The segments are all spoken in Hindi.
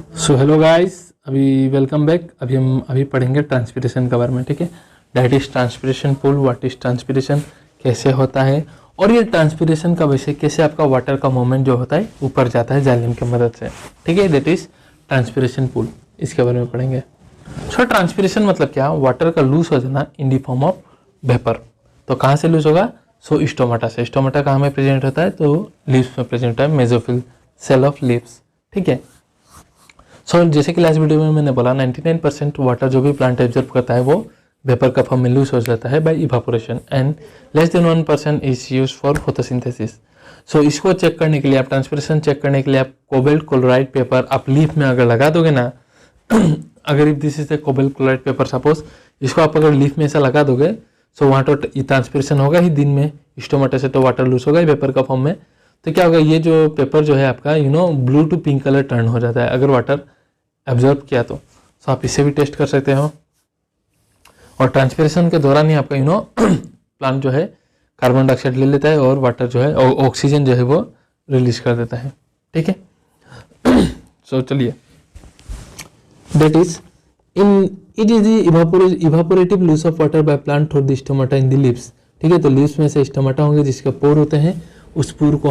सो हेलो गाइस, अभी वेलकम बैक। अभी पढ़ेंगे ट्रांसपिरेशन के बारे में। ठीक है, that is transpiration pool, what is transpiration, कैसे होता है, और ये ट्रांसपिरेशन का वैसे कैसे आपका वाटर का मूवमेंट जो होता है ऊपर जाता है जालिम की मदद से। ठीक है, दैट इज ट्रांसपिरेशन पूल, इसके बारे में पढ़ेंगे। सो ट्रांसपिरेशन मतलब क्या, वाटर का लूज हो जाना इन दी फॉर्म ऑफ वेपर। तो कहाँ से लूज होगा? सो स्टोमाटा से। स्टोमाटा कहाँ में प्रेजेंट होता है? तो लीव्स में प्रेजेंट होता है, मेसोफिल सेल ऑफ लीव्स। ठीक है, सो जैसे कि लास्ट वीडियो में मैंने बोला 99% वाटर जो भी प्लांट एब्जॉर्ब करता है वो वेपर का फॉर्म में लूज हो जाता है by evaporation, and less than 1% is use for photosynthesis. So इसको चेक करने के लिए, आप ट्रांसपिरेशन चेक करने के लिए आप कोबाल्ट क्लोराइड पेपर आप लीफ में अगर लगा दोगे ना अगर if this is a cobalt chloride paper suppose, इसको आप अगर लीफ में ऐसा लगा दोगे, सो वहाँ तो ट्रांसपिरेशन होगा ही दिन में, स्टोमाटा से तो वाटर लूज होगा ही वेपर का फॉर्म में। तो क्या होगा, ये जो पेपर जो है आपका blue to pink colour turn हो जाता है अगर वाटर एब्जॉर्ब किया तो। सो आप इससे भी टेस्ट कर सकते हो। और ट्रांसपिरेशन के दौरान ही आपका प्लांट जो है कार्बन डाइऑक्साइड ले लेता है और वाटर जो है ऑक्सीजन जो है वो रिलीज कर देता है। ठीक है, सो चलिए, that is it is evaporative loss of water by plant through the stomata in the leaves. ठीक है, तो लीव्स में से स्टोमाटा होंगे जिसके पोर होते हैं, उस पोर को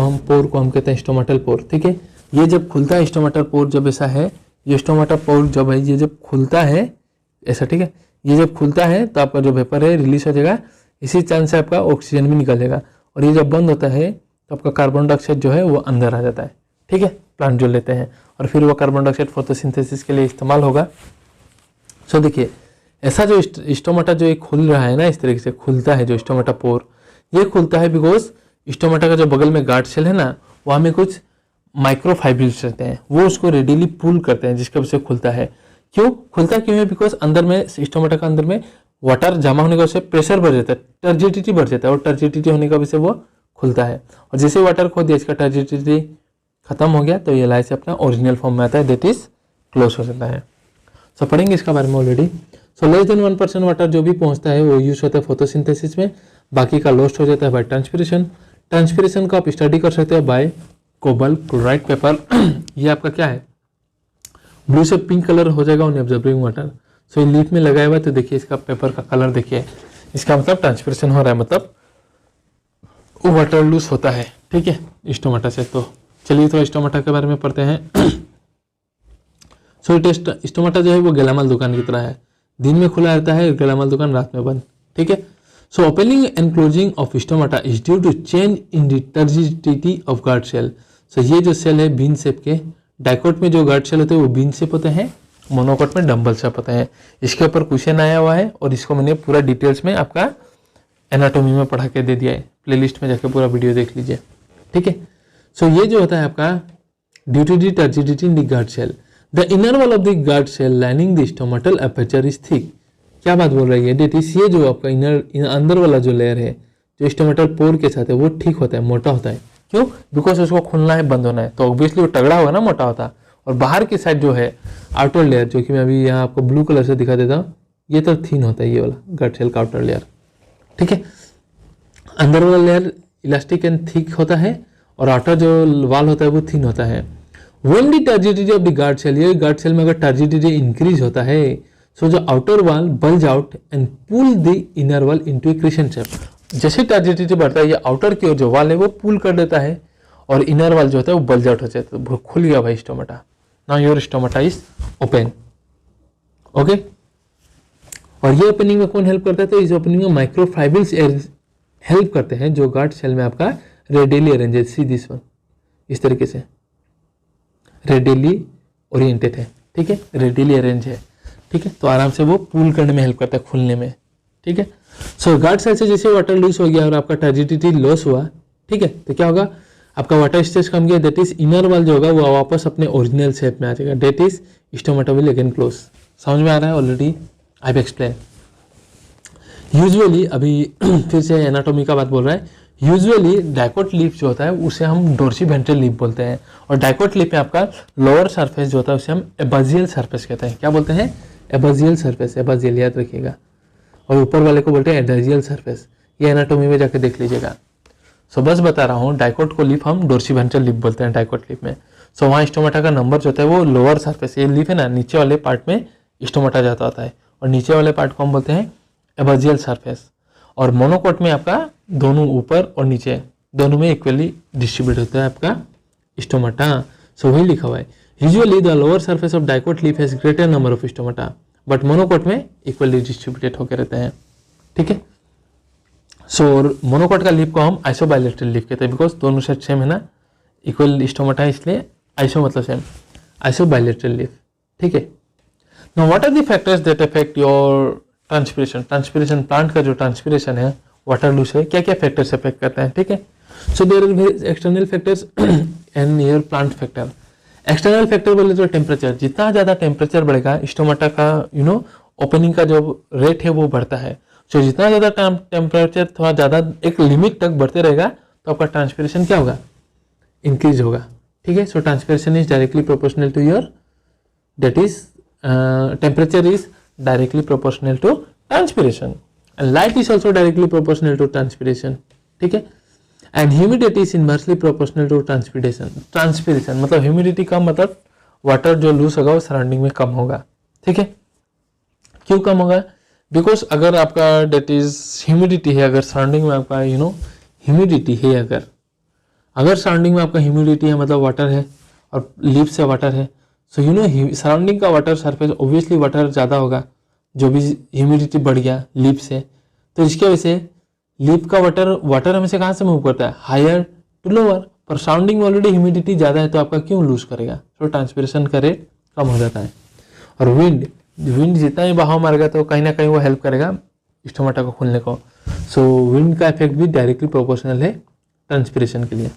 हम कहते हैं स्टोमाटल पोर। ठीक है, ये जब खुलता है स्टोमाटल पोर, जब ऐसा है ये स्टोमाटा पोर जब है, ये जब खुलता है ऐसा, ठीक है, ये जब खुलता है तो आपका जो वेपर है रिलीज हो जाएगा, इसी चांस से आपका ऑक्सीजन भी निकलेगा। और ये जब बंद होता है तो आपका कार्बन डाइऑक्साइड जो है वो अंदर आ जाता है। ठीक है, प्लांट जो लेते हैं और फिर वो कार्बन डाइऑक्साइड फोटोसिंथेसिस के लिए इस्तेमाल होगा। सो देखिए, ऐसा जो स्टोमाटा जो एक खुल रहा है ना, इस तरीके से खुलता है जो स्टोमाटा पोर, ये खुलता है बिकॉज स्टोमाटा का जो बगल में गार्ड सेल है ना, वहाँ में कुछ माइक्रोफाइब्रिल्स रहते हैं, वो उसको रेडिली पुल करते हैं, जिसकी वजह से खुलता है। क्यों खुलता क्यों है? बिकॉज अंदर में स्टोमाटा का अंदर में वाटर जमा होने की वजह से प्रेशर बढ़ जाता है, टर्जिडिटी बढ़ जाता है, और टर्जिडिटी होने की वजह से वो खुलता है। और जैसे वाटर खो दिया, इसका टर्जिडिटी खत्म हो गया तो ये लाइट से अपना ओरिजिनल फॉर्म में आता है, दैट इज क्लोज हो जाता है। सो पढ़ेंगे इसका बारे में already. So less than 1% water जो भी पहुंचता है वो यूज होता है फोटोसिंथेसिस में, बाकी का लॉस्ट हो जाता है बाय ट्रांसपिरेशन। ट्रांसपिरेशन को आप स्टडी कर सकते हो बाय कोबाल्ट क्लोराइड पेपर। ये आपका क्या है, ब्लू से पिंक कलर हो जाएगा on observing water. So leaf में लगाया हुआ है तो देखिए इसका पेपर का कलर देखिए, इसका मतलब ट्रांसपिरेशन हो रहा है, मतलब वाटर लूज होता है। ठीक है, स्टोमाटा से। तो चलिए तो स्टोमाटा के बारे में पढ़ते हैं। सो स्टोमाटा जो है वो गेलामाल दुकान की तरह है, दिन में खुला रहता है, गेलामाल दुकान रात में बंद। ठीक है, so opening and closing of stomata is due to change in the turgidity of guard cell. So ये जो सेल है बीन शेप के, डाइकोट में जो गार्ड सेल होते हैं वो बीन शेप होते हैं, मोनोकोट में डम्बल शेप होते हैं। इसके ऊपर क्वेश्चन आया हुआ है और इसको मैंने पूरा डिटेल्स में आपका एनाटॉमी में पढ़ा के दे दिया है, प्लेलिस्ट में जाके पूरा वीडियो देख लीजिए। ठीक है, सो ये जो होता है आपका due to the turgidity in the guard cell, the inner wall of the guard cell lining the stomatal aperture is thick. क्या बात बोल रही है? डेट इज ये जो आपका अंदर वाला जो लेयर है जो स्टोमाटल पोर के साथ है वो ठीक होता है, मोटा होता है। क्यों? बिकॉज उसको खुलना है, बंद होना है, तो ऑब्वियसली वो तगड़ा होगा ना, मोटा होता। और बाहर की साइड जो है आउटर लेयर, जो कि मैं अभी यहाँ आपको ब्लू कलर से दिखा देता हूँ, ये तो थिन होता है, ये वाला गार्ड सेल का आउटर लेयर। ठीक है, अंदर वाला लेयर इलास्टिक एंड थिक होता है और आउटर जो वाल होता है वो थिन होता है। When the turgidity of the guard cell, ये गार्ड सेल में अगर टर्जिडिटी इंक्रीज होता है, सो जो outer wall bulge out and pull the inner wall into a crescent shape. जैसे टर्जिडिटी बढ़ता है, ये आउटर की ओर जो वॉल है वो पुल कर देता है और इनर वॉल जो होता है वो बल्ज आउट हो जाता है, तो खुल गया भाई stomata. Now your stomata is open. Okay, और ये ओपनिंग में कौन हेल्प करता है? तो इस ओपनिंग में माइक्रोफाइब्रिल्स हेल्प करते हैं जो गार्ड सेल में आपका रेडियली अरेंज है। सी दिस वन, इस तरीके से रेडियली ओरिएंटेड है। ठीक है, रेडियली अरेंज है। ठीक है, तो आराम से वो पुल करने में हेल्प करता है, खुलने में। ठीक है, सो गार्ड सेल से जैसे वाटर लूज हो गया और आपका टर्जिडिटी लॉस हुआ, ठीक है, तो क्या होगा, आपका वाटर स्टेज कम गया, दैट इज इनर वाल जो होगा वो वापस अपने ओरिजिनल शेप में आ जाएगा, that is stomata will again close. समझ में आ रहा है? Already I have explain. Usually अभी फिर से एनाटॉमी का बात बोल रहा है। यूजुअली डाइकोट लीफ जो होता है उसे हम डोर्सी वेंट्रल लीफ बोलते हैं, और डाइकोट लीफ में आपका लोअर सरफेस जो होता है उसे हम एबाजियल सरफेस कहते हैं। क्या बोलते हैं? एबाजियल सरफेस, एबाजियल याद रखिएगा। और ऊपर वाले को बोलते हैं एडाजियल सरफेस, ये एनाटॉमी में जाके देख लीजिएगा। सो बस बता रहा हूँ, डाइकोट को लीफ हम डोर्सी वेंट्रल लीफ बोलते हैं डाइकोट लीफ में। सो वहाँ स्टोमाटा का नंबर जो होता है वो लोअर सरफेस, ये लीफ है ना, नीचे वाले पार्ट में स्टोमाटा जाता होता है, और नीचे वाले पार्ट को हम बोलते हैं एबाजियल सरफेस। और मोनोकोट में आपका दोनों ऊपर और नीचे दोनों में इक्वली डिस्ट्रीब्यूट होता है आपका स्टोमाटा। सो वही लिखा हुआ है, usually the lower surface of dicot leaf has greater number of stomata, but monocot में इक्वली डिस्ट्रीब्यूटेड होकर रहते हैं, ठीक है। सो मोनोकोट का लीफ को हम आइसोबाइलेटरल लीफ कहते हैं, बिकॉज दोनों साइड सेम है ना, इक्वल स्टोमाटा है, इसलिए आइसो मतलब सेम, आइसोबाइलेटरल लीफ, ठीक है। Now what are the factors that affect your transpiration, transpiration plant का जो ट्रांसपिरेशन है, वाटर लूज है, क्या क्या फैक्टर्स अफेक्ट करते हैं, ठीक है। So there are external factors and your plant factor. External factor बोले तो टेम्परेचर, जितना ज़्यादा टेम्परेचर बढ़ेगा स्टोमाटा का ओपनिंग का जो रेट है वो बढ़ता है। सो जितना ज़्यादा टेम्परेचर थोड़ा ज़्यादा एक लिमिट तक बढ़ते रहेगा तो आपका ट्रांसपिरेशन क्या होगा, इंक्रीज होगा, ठीक है। So transpiration is directly proportional to your, that is temperature is directly proportional to transpiration, and light is also directly proportional to transpiration, ठीक है। And humidity is inversely proportional to transpiration. Transpiration मतलब ह्यूमिडिटी कम, मतलब वाटर जो लूज होगा वो सराउंडिंग में कम होगा, ठीक है। क्यों कम होगा, बिकॉज अगर आपका डेट इज ह्यूमिडिटी है, अगर सराउंडिंग में आपका ह्यूमिडिटी है, अगर सराउंडिंग में आपका ह्यूमिडिटी है मतलब वाटर है और लीफ से वाटर है, सो सराउंडिंग का वाटर सरफेस ऑब्वियसली वाटर ज़्यादा होगा, जो भी ह्यूमिडिटी बढ़ गया लीफ से, तो इसके वजह से लीफ का वाटर हमेशा कहाँ से मूव करता है, हायर टू लोअर, पर सराउंडिंग में ऑलरेडी ह्यूमिडिटी ज़्यादा है तो आपका क्यों लूज करेगा, तो ट्रांसपिरेशन का रेट कम हो जाता है। और विंड जितना ही बहाव मारेगा तो कहीं ना कहीं वो हेल्प करेगा स्टोमाटा को खुलने को। सो विंड का इफेक्ट भी डायरेक्टली प्रोपोर्शनल है ट्रांसपिरेशन के लिए।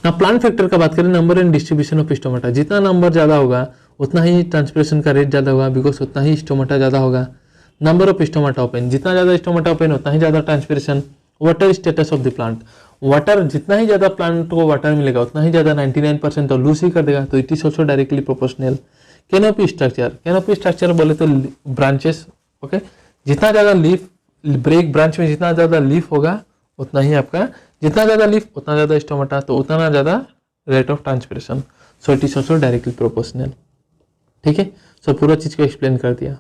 ना प्लांट फैक्टर का बात करें, number and distribution of stomata, जितना नंबर ज़्यादा होगा उतना ही ट्रांसपिरेशन का रेट ज़्यादा होगा, बिकॉज उतना ही स्टोमाटा ज़्यादा होगा। नंबर ऑफ स्टोमाटा ओपन, जितना ज़्यादा स्टोमाटा ओपन उतना ही ज़्यादा transpiration. Water status of the plant, water जितना ही ज़्यादा प्लांट को वाटर मिलेगा उतना ही ज़्यादा 99% तो लूज ही कर देगा, तो it is also directly proportional. Canopy structure, canopy structure बोले तो ब्रांचेस, ओके, जितना ज़्यादा लीफ ब्रेक ब्रांच में जितना ज़्यादा लीफ होगा उतना ही आपका, जितना ज़्यादा लीफ उतना ज़्यादा स्टोमाटा, तो उतना ज़्यादा rate of transpiration, so it is also directly proportional, ठीक है। सो पूरा चीज़ को एक्सप्लेन कर दिया।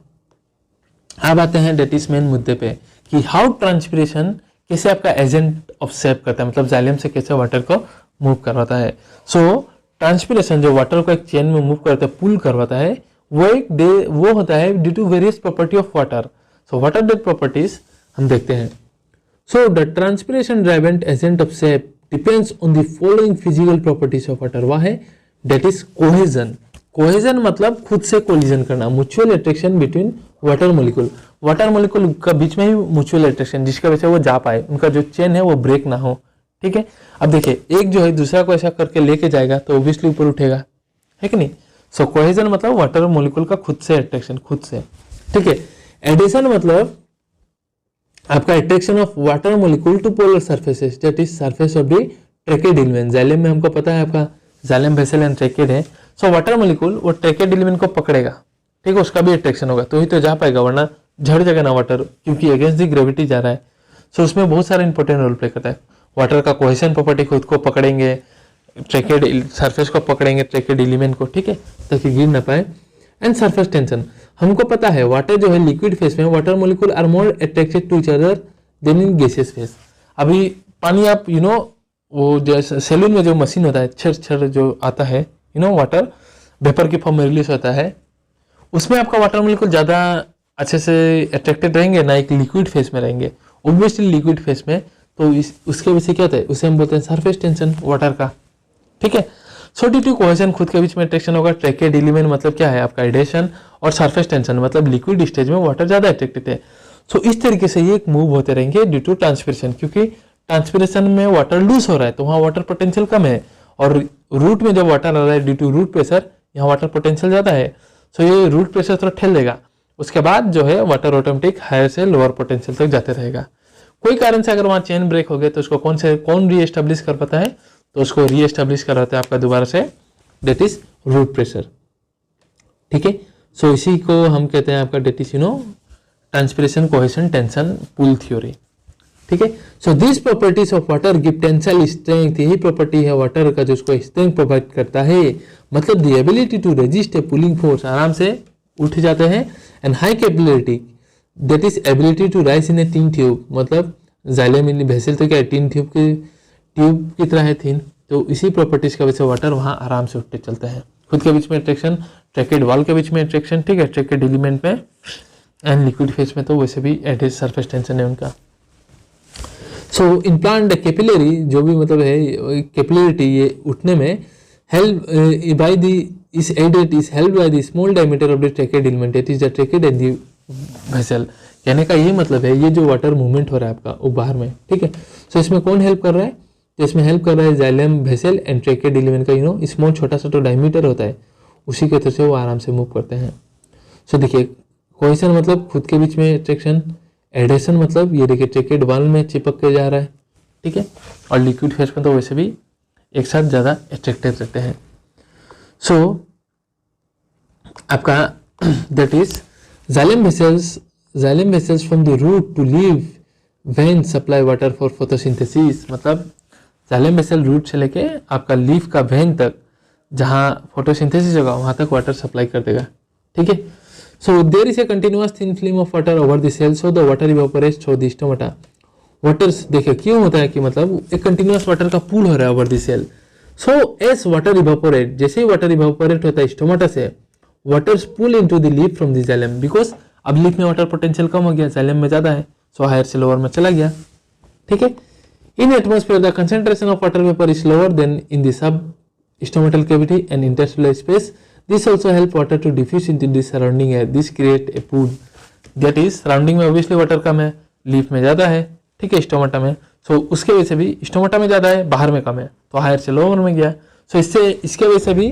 अब आते हैं डेट इज मेन मुद्दे पे कि हाउ ट्रांसपिरेशन कैसे आपका एजेंट ऑफ सेव करता है, मतलब जाइलम से कैसे वाटर को मूव करवाता है। सो ट्रांसपिरेशन जो वाटर को एक चेन में मूव करता है, पुल करवाता है, वो होता है due to various property of water. So what are that properties हम देखते हैं। So the transpiration driven agent of sap depends on the following physical properties of water. वह है डेट इज कोहेजन। कोहेजन मतलब खुद से कोलिजन करना, mutual attraction between water molecule का बीच में ही म्यूचुअल अट्रैक्शन, जिसकी वजह से वो जा पाए, उनका जो चेन है वो ब्रेक ना हो, ठीक है। अब देखिए एक जो है दूसरा को ऐसा करके लेके जाएगा तो ऑब्वियसली ऊपर उठेगा, है कि नहीं। सो कोहेजन मतलब वाटर मॉलिक्यूल का खुद से अट्रैक्शन, खुद से, ठीक है। एडिशन मतलब आपका attraction of water molecule to polar surfaces, that is surface of the tracheid element. Xylem में हमको पता है आपका जाइलम वेसल एंड ट्रैकेड है। सो वाटर मॉलिक्यूल वो ट्रैकेड एलिमेंट को पकड़ेगा, ठीक है, उसका भी अट्रैक्शन होगा तो ही तो जा पाएगा, वरना झड़ जाएगा ना वाटर, क्योंकि अगेंस्ट द ग्रेविटी जा रहा है। सो उसमें बहुत सारा इंपॉर्टेंट रोल प्ले करता है। वाटर का कोहेजन प्रॉपर्टी, खुद को पकड़ेंगे, ट्रैकेड सरफेस को पकड़ेंगे, ट्रैकेड एलिमेंट को, ठीक है, ताकि गिर ना पाए। एंड सरफेस टेंशन, हमको पता है वाटर जो है लिक्विड फेस में water molecule are more attracted to each other than in gaseous phase. अभी पानी आप वो जैसे सैलून में जो मशीन होता है छर जो आता है वाटर वेपर के फॉर्म में रिलीज होता है, उसमें आपका वाटर मॉलिक्यूल ज़्यादा अच्छे से अट्रैक्टेड रहेंगे ना, एक लिक्विड फेस में रहेंगे, ऑब्वियसली लिक्विड फेस में, तो उसके वजह से क्या होता है, उसे हम बोलते हैं सरफेस टेंशन वाटर का, ठीक है। सो ड्यू टू कोहेजन खुद के बीच में अट्रैक्शन होगा। ट्रैकेड एलिमेंट मतलब क्या है आपका एडेशन, और सरफेस टेंशन मतलब लिक्विड स्टेज में वाटर ज़्यादा अट्रैक्टेड है। सो इस तरीके से ये मूव होते रहेंगे ड्यू टू ट्रांसपिरेशन, क्योंकि ट्रांसपिरेशन में वाटर लूज हो रहा है तो वहाँ वाटर पोटेंशियल कम है, और रूट में जब वाटर आ रहा है ड्यू टू रूट प्रेशर, यहाँ वाटर पोटेंशियल ज़्यादा है। सो ये रूट प्रेशर थोड़ा ठेल देगा, उसके बाद जो है वाटर ऑटोमेटिक हायर से लोअर पोटेंशियल तक जाते रहेगा। कोई कारण से अगर वहाँ चेन ब्रेक हो गया तो उसको कौन रीएस्टेब्लिश कर पाता है, तो उसको रीएस्टेब्लिश करवाता है आपका दोबारा से, डेट इज रूट प्रेशर, ठीक है। सो इसी को हम कहते हैं आपका that is transpiration cohesion tension pull theory, ठीक है। So this properties of water give tensile strength, यही प्रॉपर्टी है वाटर का जो उसको स्ट्रेंथ प्रोवाइड करता है, मतलब the ability to resist a pulling force, आराम से उठ जाते हैं, and high capability that is ability to rise in a thin tube, मतलब जाइलम वेसल तो क्या टिन ट्यूब की तरह है थिन, तो इसी प्रॉपर्टीज की वजह से वाटर वहाँ आराम से उठते चलते हैं। खुद के बीच में अट्रैक्शन, ट्रैकेड वॉल के बीच में अट्रैक्शन, ठीक है, ट्रैकेड एलिमेंट में एंड लिक्विड फेज में तो वैसे भी एडिड सरफेस टेंशन है उनका। सो इन प्लांट कैपिलरी जो भी मतलब है कैपिलरिटी ये उठने में help by the is aided is help by the small diameter of the tracheid element, it is the tracheid and the vessel. कहने का ये मतलब है ये जो वाटर मूवमेंट हो रहा है आपका वो बाहर में, ठीक है। सो इसमें कौन हेल्प कर रहा है, तो इसमें हेल्प कर रहा है xylem vessel and tracheid element का स्मॉल छोटा सा तो डायमीटर होता है, उसी के तरह से वो आराम से मूव करते हैं। सो देखिए कोहेसन मतलब खुद के बीच में अट्रैक्शन, एडेशन मतलब ये देखिए ट्रैकेड वॉल में चिपक के जा रहा है, ठीक है, और लिक्विड फेज में तो वैसे भी एक साथ ज़्यादा अट्रैक्टेड रहते हैं। सो आपका that is xylem vessels from the root to leave vein supply water for photosynthesis, मतलब जाइलम वेसल रूट से लेके आपका लीफ का वेन तक जहाँ फोटोसिंथेसिस होगा वहाँ तक वाटर सप्लाई कर देगा, ठीक है। So there is a continuous thin film of water over the cell, so the water evaporates through the stomata. Waters देखिए क्यों होता है कि मतलब एक कंटिन्यूस वाटर का पूल हो रहा है over the cell. So as water evaporate, जैसे ही वाटर इवापोरेट होता है स्टोमाटा से, waters pull into the leaf from the xylem, because अब लीफ में वाटर पोटेंशियल कम हो गया, जाइलम में ज्यादा है, सो हायर से लोअर में चला गया, ठीक है। In atmosphere the concentration of water vapour is lower than in the sub stomatal cavity and intercellular space. This also help water to diffuse into the surrounding air. This create a pool. That is surrounding में obviously water कम है, लीफ में ज़्यादा है, ठीक है, स्टोमाटा में, सो उसके वजह से भी स्टोमाटा में ज़्यादा है, बाहर में कम है, तो हायर से लोअर में गया, सो इससे इसके वजह से भी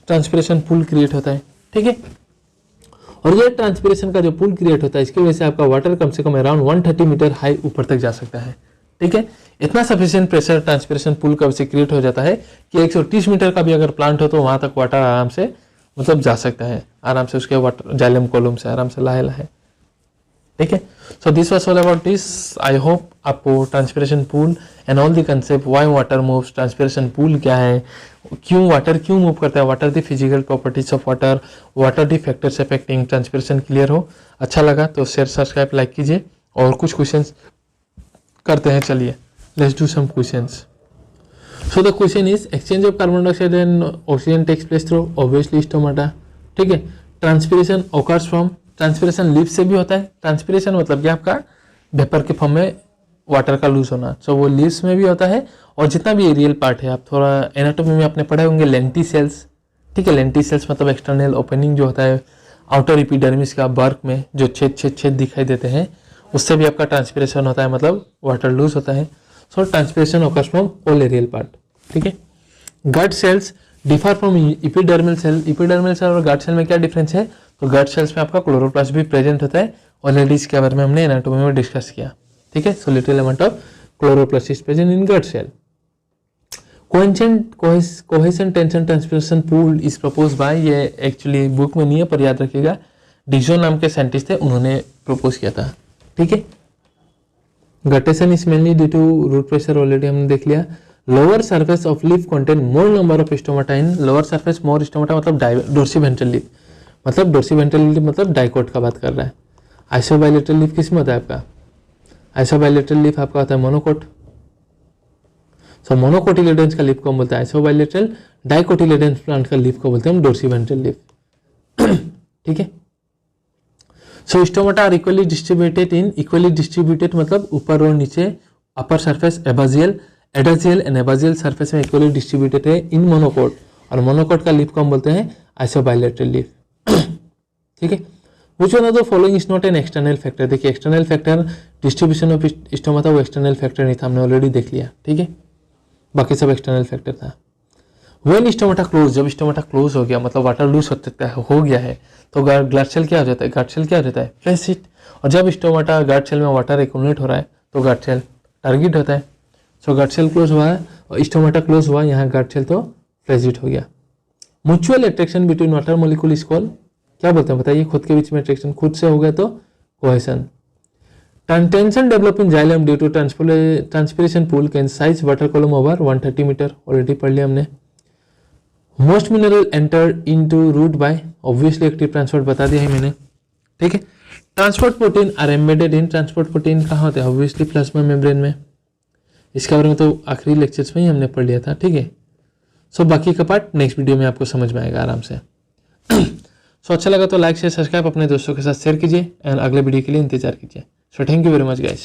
ट्रांसपिरेशन पूल क्रिएट होता है, ठीक है। और ये ट्रांसपिरेशन का जो पूल क्रिएट होता है इसकी वजह से आपका वाटर कम से कम अराउंड 130 मीटर हाई ऊपर तक जा सकता है, ठीक है। इतना सफिशिएंट प्रेशर ट्रांसपिरेशन पूल कब से क्रिएट हो जाता है कि 130 मीटर का भी अगर प्लांट हो तो वहां तक वाटर आराम से मतलब जा सकता है, आराम से उसके वाटर जाइलम कॉलम से आराम से लाहे, ठीक है। So this was all about this. I hope आपको transpiration pull and all the concept why water moves, transpiration pull क्या है, क्यों वाटर क्यों मूव करता है, water the physical properties of water, water the factors affecting transpiration clear हो। अच्छा लगा तो शेयर सब्सक्राइब लाइक कीजिए और कुछ क्वेश्चंस करते हैं, चलिए let's do some questions. So the question is exchange of carbon dioxide and oxygen takes place through obviously stomata, ठीक है। Transpiration occurs from, transpiration leaf से भी होता है, ट्रांसपिरेशन मतलब कि आपका वेपर के फॉर्म में वाटर का लूज होना, सो वो लीव्स में भी होता है, और जितना भी एरियल पार्ट है आप थोड़ा एनाटॉमी में आपने पढ़े होंगे लेंटिसेल्स, ठीक है, लेंटिसेल्स मतलब एक्सटर्नल ओपनिंग जो होता है आउटर एपिडर्मिस का बर्क में जो छेद दिखाई देते हैं, उससे भी आपका ट्रांसपिरेशन होता है, मतलब वाटर लूज होता है। So transpiration occurs from all aerial part, ठीक है। Guard cells differ from epidermal cell, epidermal cell और गट सेल में क्या डिफरेंस है, तो गट सेल्स में आपका क्लोरोप्लास्ट भी प्रेजेंट होता है, ऑलरेडी इसके बारे में हमने एनाटॉमी में डिस्कस किया, ठीक है। So little amount of chloroplast is present in guard cell. Cohesion tension transpiration pull is propose by, ये एक्चुअली बुक में नहीं है पर याद रखिएगा, डिजो नाम के साइंटिस्ट थे, उन्होंने प्रपोज किया था, ठीक है। Guttation is mainly due to root pressure, already हमने देख लिया। Lower surface of leaf contain more number of stomata in, lower surface more stomata मतलब डोर्सीवेंट्रल लीफ, मतलब डोर्सीवेंट्रल लीफ मतलब डाइकोट का बात कर रहा है। आइसोबाइलेटरल लीफ किस में होता है आपका, आइसोबाइलेटरल लीफ आपका होता है मोनोकोट, सो मोनोकोटिलेडन्स का लीफ को बोलते हैं आइसोबाइलेटरल, डाइकोटिलेडन्स प्लांट का लीफ को बोलते हैं हम डोर्सीवेंट्रल लीफ, ठीक है। So stomata are equally distributed in, equally distributed मतलब ऊपर और नीचे, upper surface adaxial and abaxial surface में इक्वली डिस्ट्रीब्यूटेड है इन मोनोकोट, और मोनोकोट का लीफ को हम बोलते हैं आइसोबाइलेटरल लीफ, ठीक है। Which one of the following is not an external factor, देखिए external factor distribution of stomata वो एक्सटर्नल फैक्टर नहीं था, हमने ऑलरेडी देख लिया, ठीक है, बाकी सब एक्सटर्नल फैक्टर था। व्हेन स्टोमाटा क्लोज, जब स्टोमाटा क्लोज हो गया मतलब वाटर लूज हो गया है, तो गट सेल क्या हो जाता है, गट सेल क्या हो जाता है फ्लैसिड, और जब स्टोमाटा गट सेल में वाटर एक्यूमुलेट हो रहा है तो गट सेल टारगेट होता है। सो गट सेल क्लोज हुआ है और स्टोमाटा क्लोज हुआ, यहाँ गट सेल तो फ्लैसिड हो गया। Mutual attraction between water molecule is called, क्या बोलते हैं बताइए, खुद के बीच में अट्रैक्शन खुद से हो गया तो cohesion. Tension develop in xylem due to transpiration pool can size water column over 130 metre, already पढ़ लिया हमने. Most mineral enter into root by obviously active transport बता दिया है मैंने. ठीक है. Transport protein are embedded in. Transport protein कहाँ होते हैं? ऑब्वियसली प्लाज्मा मेम्ब्रेन में. इसके बारे में तो आखिरी लेक्चर्स में ही हमने पढ़ लिया था. ठीक है. सो बाकी का पार्ट नेक्स्ट वीडियो में आपको समझ में आएगा आराम से. सो अच्छा लगा तो लाइक शेयर सब्सक्राइब अपने दोस्तों के साथ शेयर कीजिए एंड अगले वीडियो के लिए इंतजार कीजिए. So thank you very much guys.